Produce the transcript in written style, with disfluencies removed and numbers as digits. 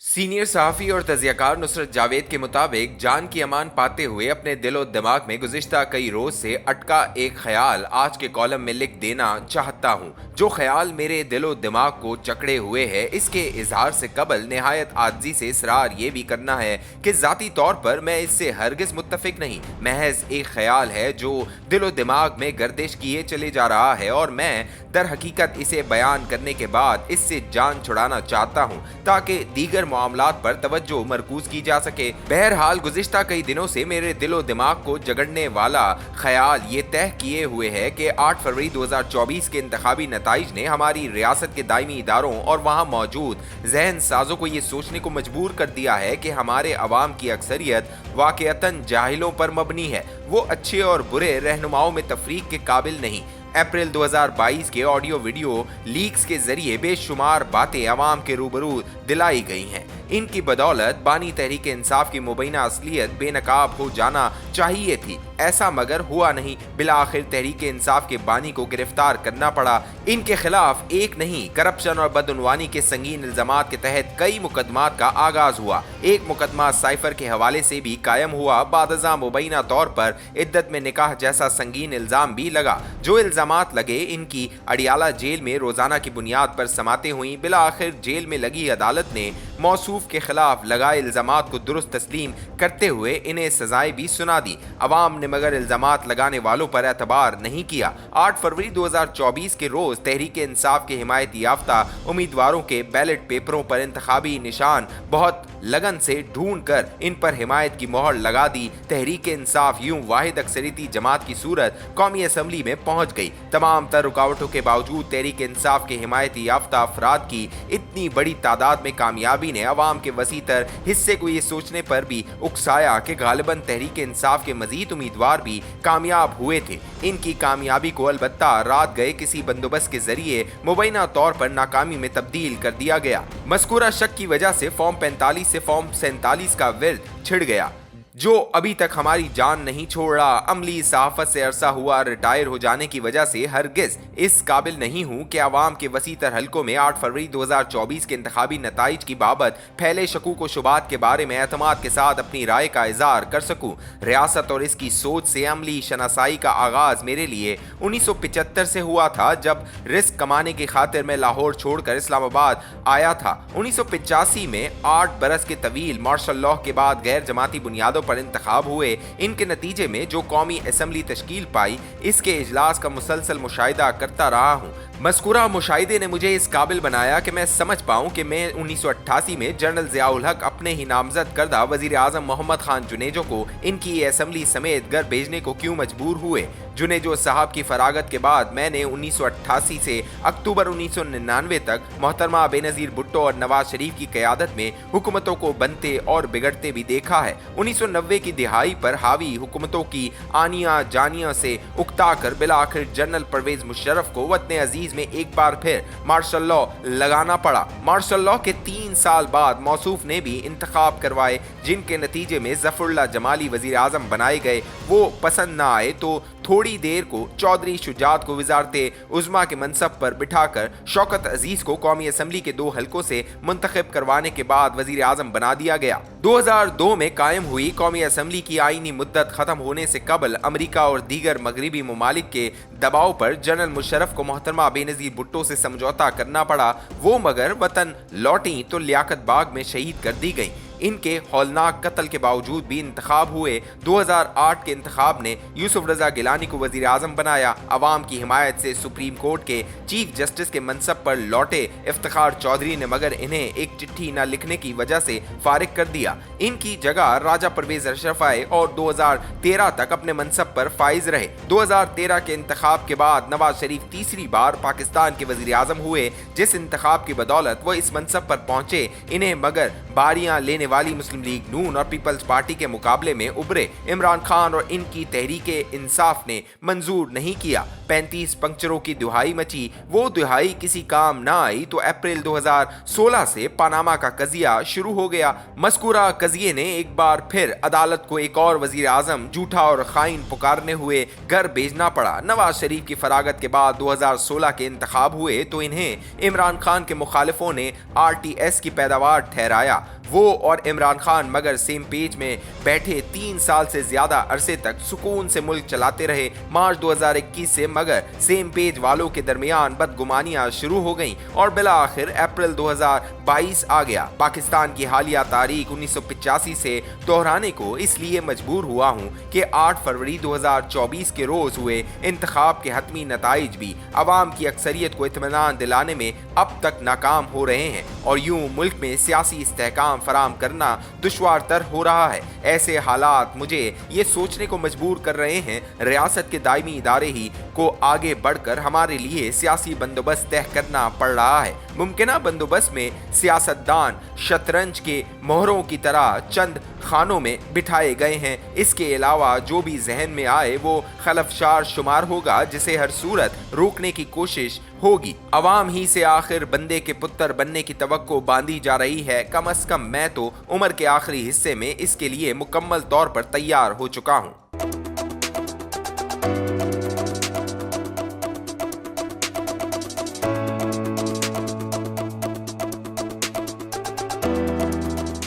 Senior सहाफ़ी और तज़ियाकार नुसरत जावेद के मुताबिक जान की अमान पाते हुए अपने दिलो दिमाग में गुज़िश्ता कई रोज़ से अटका एक ख्याल आज के कॉलम में लिख देना चाहता हूँ। जो ख्याल मेरे दिलो दिमाग को जकड़े हुए है, इसके इजहार से कबल निहायत आजिज़ी से इसरार ये भी करना है कि ज़ाती तौर पर मैं इससे हरगिज़ मुत्तफ़िक नहीं, महज एक ख्याल है जो दिलो दिमाग में गर्दिश किए चले जा रहा है और मैं दर हकीकत इसे बयान करने के बाद इससे जान छुड़ाना चाहता हूँ ताकि दीगर मामलात पर तवज्जो मरकूज की जा सके। बहरहाल गुज़िश्ता कई दिनों से मेरे दिलो दिमाग को जगड़ने वाला ख्याल ये तय किए हुए है कि 8 फरवरी 2024 के इंतखाबी नताइज ने हमारी रियासत के दायमी इदारों और वहाँ मौजूद जहन साजों को ये सोचने को मजबूर कर दिया है कि हमारे अवाम की अक्सरियत वाक़अतन जाहिलों पर मबनी है, वो अच्छे और बुरे रहनुमाओं में तफरीक के काबिल नहीं। अप्रैल 2022 के ऑडियो वीडियो लीक्स के जरिए बेशुमार बातें अवाम के रूबरू दिलाई गई हैं। इनकी बदौलत बानी तहरीक इंसाफ की मुबैना असलियत बेनकाब हो जाना चाहिए थी, ऐसा मगर हुआ नहीं। बिलाखिर तहरीक इंसाफ के बानी को गिरफ्तार करना पड़ा। इनके खिलाफ एक नहीं, करप्शन और बदउनवानी के संगीन इल्जामात के तहत कई मुकदमात का आगाज हुआ। एक मुकदमा साइफर के हवाले से भी कायम हुआ। बादजा मुबैना तौर पर इद्दत में निकाह जैसा संगीन इल्जाम भी लगा। जो इल्जामात लगे, इनकी अडियाला जेल में रोजाना की बुनियाद पर समाते हुई। बिलाखिर जेल में लगी अदालत ने मौसूफ के खिलाफ लगाए इल्जामात को दुरुस्त तस्लीम करते हुए इन्हें सजाएं भी सुना दी। अवाम ने मगर इल्जामात लगाने वालों पर एतबार नहीं किया। 8 फरवरी 2024 के रोज तहरीक इंसाफ के हिमायत याफ्ता उम्मीदवारों के बैलेट पेपरों पर इंतखाबी निशान बहुत लगन से ढूंढ कर इन पर हिमायत की मोहर लगा दी। तहरीक इंसाफ यूं वाहिद अक्सरियती जमात की सूरत कौमी असम्बली में पहुंच गई। तमाम तर रुकावटों के बावजूद तहरीक इंसाफ के हिमायत याफ्ता अफराद की इतनी बड़ी तादाद में कामयाबी ने अवाम के वसीतर हिस्से को ये सोचने पर भी उकसाया कि गालिबन तहरीक इंसाफ के मजीद उम्मीदवार भी कामयाब हुए थे। इनकी कामयाबी को अलबत्ता रात गए किसी बंदोबस्त के जरिए मुबैना तौर पर नाकामी में तब्दील कर दिया गया। मज़कूरा शक की वजह से फॉर्म 45 से फॉर्म 47 का विर्द छिड़ गया, जो अभी तक हमारी जान नहीं छोड़ रहा। अमली सहाफत से अरसा हुआ रिटायर हो जाने की वजह से हरगिज इस काबिल नहीं हूँ कि आवाम के वसीतर हलकों में 8 फरवरी 2024 के इंतखाबी नताइज की बाबत फैले शकूक व शुबात के बारे में एतमाद के साथ अपनी राय का इजहार कर सकूँ। रियासत और इसकी सोच से अमली शनासाई का आगाज मेरे लिए 1975 से हुआ था, जब रिस्क कमाने की खातिर मैं लाहौर छोड़कर इस्लामाबाद आया था। 1985 में 8 बरस के तवील मार्शल लॉ के बाद गैर जमाती बुनियादों पर इंतखाब हुए। इनके नतीजे में जो कौमी असम्बली तश्कील पाई, इसके इजलास का मुसलसल मुशाहिदा करता रहा हूँ। मज़कूरा मुशाहिदे ने मुझे इस काबिल बनाया कि मैं समझ पाऊँ कि मैं 1988 में जनरल ज़ियाउल हक अपने ही नामजद करदा वज़ीर आज़म मोहम्मद खान जुनेजो को इनकी असम्बली समेत घर भेजने को क्यों मजबूर हुए। जुनेजो साहब की फरागत के बाद मैंने 1988 से अक्टूबर 1999 तक मोहतरमा बेनज़ीर भुट्टो और नवाज शरीफ की क़यादत में हुकूमतों को बनते और बिगड़ते भी देखा है। 1990 की दिहाई पर हावी हुकूमतों की आनिया जानिया से उकता कर बिलाखिर जनरल परवेज मुशर्रफ को वतन अजीज में एक बार फिर मार्शल लॉ लगाना पड़ा। मार्शल लॉ के 3 साल बाद मौसूफ ने भी इंतखाब करवाए, जिनके नतीजे में ज़फ़रुल्लाह जमाली वज़ीर आज़म बनाए गए। वो पसंद ना आए तो थोड़ी देर को चौधरी शुजात को वज़ारते उज़्मा के मनसब पर बिठाकर शौकत अजीज को कौमी असम्बली के 2 हलकों से मुंतखब करवाने के बाद वज़ीर आज़म बना दिया गया। 2002 में कायम हुई कौमी असम्बली की आईनी मुद्दत ख़त्म होने से कबल अमरीका और दीगर मगरबी ममालिक के दबाव पर जनरल मुशर्रफ को मोहतरमा बेनज़ीर भुट्टो से समझौता करना पड़ा। वो मगर वतन लौटी तो लियाकत बाग में शहीद कर दी गई। इनके हौलनाक कत्ल के बावजूद भी इंतखाब हुए। 2008 के इंतखाब ने यूसुफ रजा गिलानी को वज़ीर आज़म बनाया। अवाम की हिमायत से सुप्रीम कोर्ट के चीफ जस्टिस के मनसब पर लौटे इफ्तिखार चौधरी ने मगर इन्हें एक चिट्ठी न लिखने की वजह से फारिग कर दिया। इनकी जगह राजा परवेज अशरफ आए और 2013 तक अपने मनसब पर फाइज रहे। 2013 के इंतखाब के बाद नवाज शरीफ तीसरी बार पाकिस्तान के वज़ीर आज़म हुए। जिस इंतखाब की बदौलत वो इस मनसब पर पहुंचे, इन्हें मगर बारियां लेने वाली मुस्लिम लीग नून और पीपल्स पार्टी के मुकाबले में उभरे इमरान खान और इनकी तहरीके इंसाफ ने मंजूर नहीं किया। 35 पंक्चरों की दुहाई मची, वो दुहाई किसी काम ना आई तो अप्रैल 2016 से पनामा का कजिया शुरू हो गया। मस्कूरा कजिए ने एक बार फिर अदालत को एक और वजीर आजम झूठा और खाइन पुकारने हुए घर भेजना पड़ा। नवाज शरीफ की फरागत के बाद 2016 के इंतखाब हुए तो इन्हें इमरान खान के मुखालिफों ने RTS की पैदावार ठहराया। वो और इमरान खान मगर सेम पेज में बैठे 3 साल से ज्यादा अरसे तक सुकून से मुल्क चलाते रहे। मार्च 2021 से मगर सेम पेज वालों के दरमियान बदगुमानियां शुरू हो गईं और बिला आखिर अप्रैल 2022 आ गया। पाकिस्तान की हालिया तारीख 1985 से दोहराने को इसलिए मजबूर हुआ हूँ कि 8 फरवरी 2024 के रोज हुए इंतखाब के हतमी नताइज भी अवाम की अक्सरियत को इत्मीनान दिलाने में अब तक नाकाम हो रहे हैं और यूं मुल्क में सियासी इस्तेहकाम फराम करना दुश्वार तर हो रहा है। ऐसे हालात मुझे ये सोचने को मजबूर कर रहे हैं रियासत के दायमी इदारे ही को आगे बढ़कर हमारे लिए सियासी बंदोबस्त तय करना पड़ रहा है। मुमकिना बंदोबस्त में सियासतदान शतरंज के मोहरों की तरह चंद खानों में बिठाए गए हैं। इसके अलावा जो भी जहन में आए वो खलफशार शुमार होगा जिसे हर सूरत रोकने की कोशिश होगी। अवाम ही से आखिर बंदे के पुत्र बनने की तवक्को बांधी जा रही है। कम अज कम मैं तो उम्र के आखिरी हिस्से में इसके लिए मुकम्मल तौर पर तैयार हो चुका हूँ।